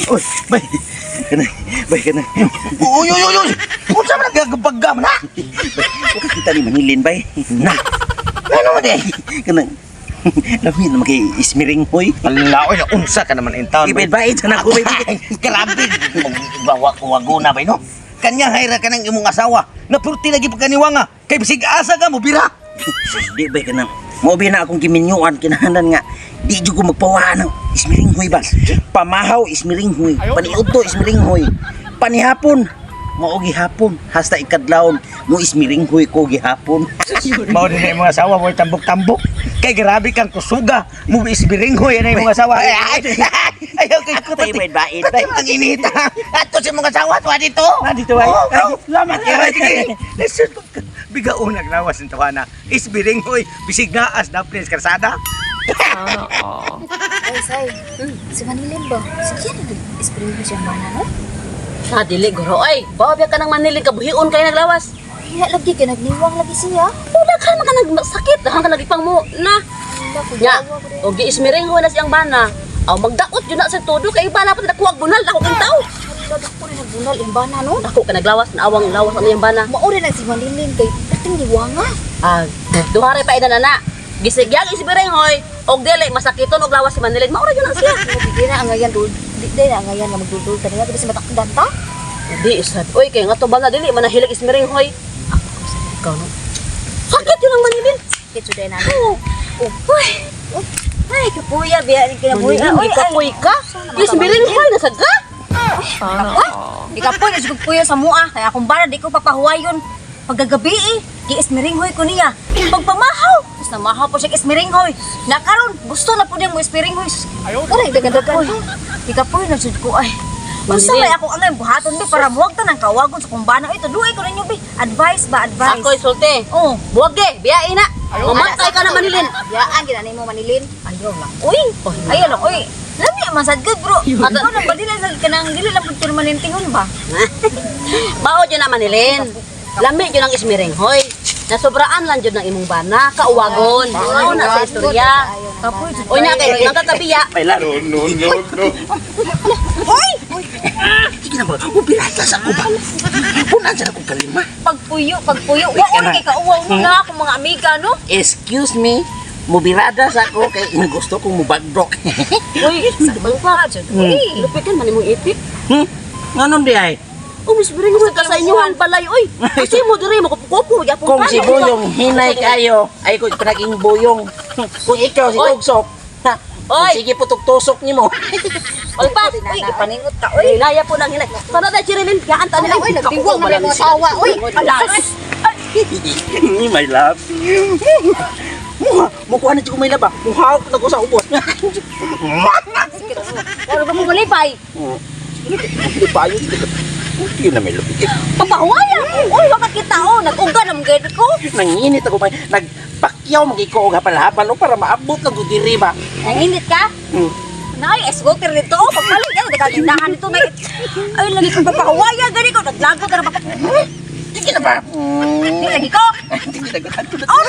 Uy, bay. Kanang. Uy. Unsa man nagagabagam na? Bay, kita ni manilin bay. Na. Ano man eh? Kanang labi na maki-ismiring hoy. Alaoy na unsa ka naman in town. Ibait sa nako bay. Grabe. Wago na bay no. Kanya hayra ka ng imong asawa. Napurti lagi pagkaniwanga. Kay bisig asa ka mo bira. Di bay kanang mo na akong giminyuan kinahanan nga di jud ko magpawaan ng ismiringhoy ba. Pamahaw ismiringhoy, paniudto ismiringhoy. Panihapon mao gihapon hasta ikadlawon mo ismiringhoy ko gihapon. Mao din imong asawa mo tambok-tambok. Kay grabe kang kusuga. Mo isbiringhoy na imong asawa. Ayaw kay ko Tay bait bay. Ang inita. Ato si imong asawa tuwa dito. Dito bay. Salamat kay. Listen. Bigaon naglawas ng tawana. Isbiringhoy bisig naas na prince karsada. Ay, say. Si Manilin ba? Sige na, ispring ko siyang bana, no? Dili guro ay, bawa ka nang manilig kabuhion kay naglawas. Kaya lagi ka nagniwang lagi siya. Wala ka man ka nagsakit, dahan ka nagipang mo na. Ya, og giismiring ho na siyang bana. Aw magdaot jud na sa todo kay bala pa nakuwag bunal ako kang tao. Lalo ko rin nagbunal yung bana, no? Ako ka naglawas, naawang lawas ano yung bana. Mauri na si Manilin kay ating niwanga. Ah, duhare pa ina na. Gisigyang ismiring hoy, og dili masakiton og lawas si Manilin. Maura jud na siya. Hindi na ang ngayon, di na ang ngayon na magdudul ka niya. Kasi matakdan ta. Di isad. Oy kay nga to bala dili manahilig ismiring hoy. Ako sa ikaw no. Sakit yun ang Manilin. Kaya suday na. Uy. Ay, kapuya, biya rin kinabuya. Manilin, ikapoy ka. Ismiring hoy nasaga. Ikapoy, nasugpuya sa mua. Kaya akong bana, di ko papahuwayon. Pagkagabi gi-ismiringhoy ko niya. Pagpamahaw, tapos namahaw po siya ismiringhoy. Nakaroon, gusto na po niya mo ismiringhoy. Uray, dagan-dagan. Ikapoy, nasud ko ay. Gusto Manilin. ba ako ang buhaton bi para muwag ta ng kawagon sa kumbana. Ito, duay ko ninyo bi. Advice ba, advice? Ako isulti. Oh. Buwag de, biyain na. Mamatay ka na Manilin. Biyaan, ginanay mo Manilin. Ayaw lang. Uy, ayaw lang, uy. Lami, masad good bro. At ano ba, dili lang po permanentingon ba? Bao dyan na Manilin. Lami dyan ang ismiring, hoy. Nasobraan lang dyan ng imong bana. Kauwagon. Ano na sa istorya. Kapoy, Uy na kayo, nagkakabiya. Bay lang. Hoy! Sige na ba? Upirata sa ko ba? Punan sa akong kalima. Pagpuyo. Wa ko kay kauwaw mo na ako mga amiga, no? Excuse me. Mubirada sa ako kay gusto kong mubagdok. Uy, sabang pa. Uy, lupikan man imong ipit. Nganom di ay? Oh, misbiring mo ka sa inyong balay. Uy, kasi mo diri mo kupo. Kung si Boyong hinay kayo, ay ko pinaging Boyong. Kung ikaw si Oy. Tugsok, ha? Oy. Sige putok-tusok ni mo. Uy, pa. Uy, ipaningot ka, Uy, naya po nang hinay. Para na Chirilin, gaan ta nila. Uy, nagdiwang man ang asawa. Uy, alas. My love. Mukuha na siya kung may laba. Muhawak na ko sa ubos. Pero ba mo malipay? Hindi pa yun. Hindi na may lupit. Papahawaya. Uy, bakit kita nag-uga ng ged ko. Nanginit ako. Nagpakyaw mag-ikaw ang hapal-hapal para maabot na doon diri ba. Nanginit ka? Nay, esgoter nito. Pagpalit ka, nagkagindahan nito. Ay, lagi kong papahawaya. Gani ko, naglago ka na bakit? Sige na ba? Di lagi ko. Hindi na ganito. Oh,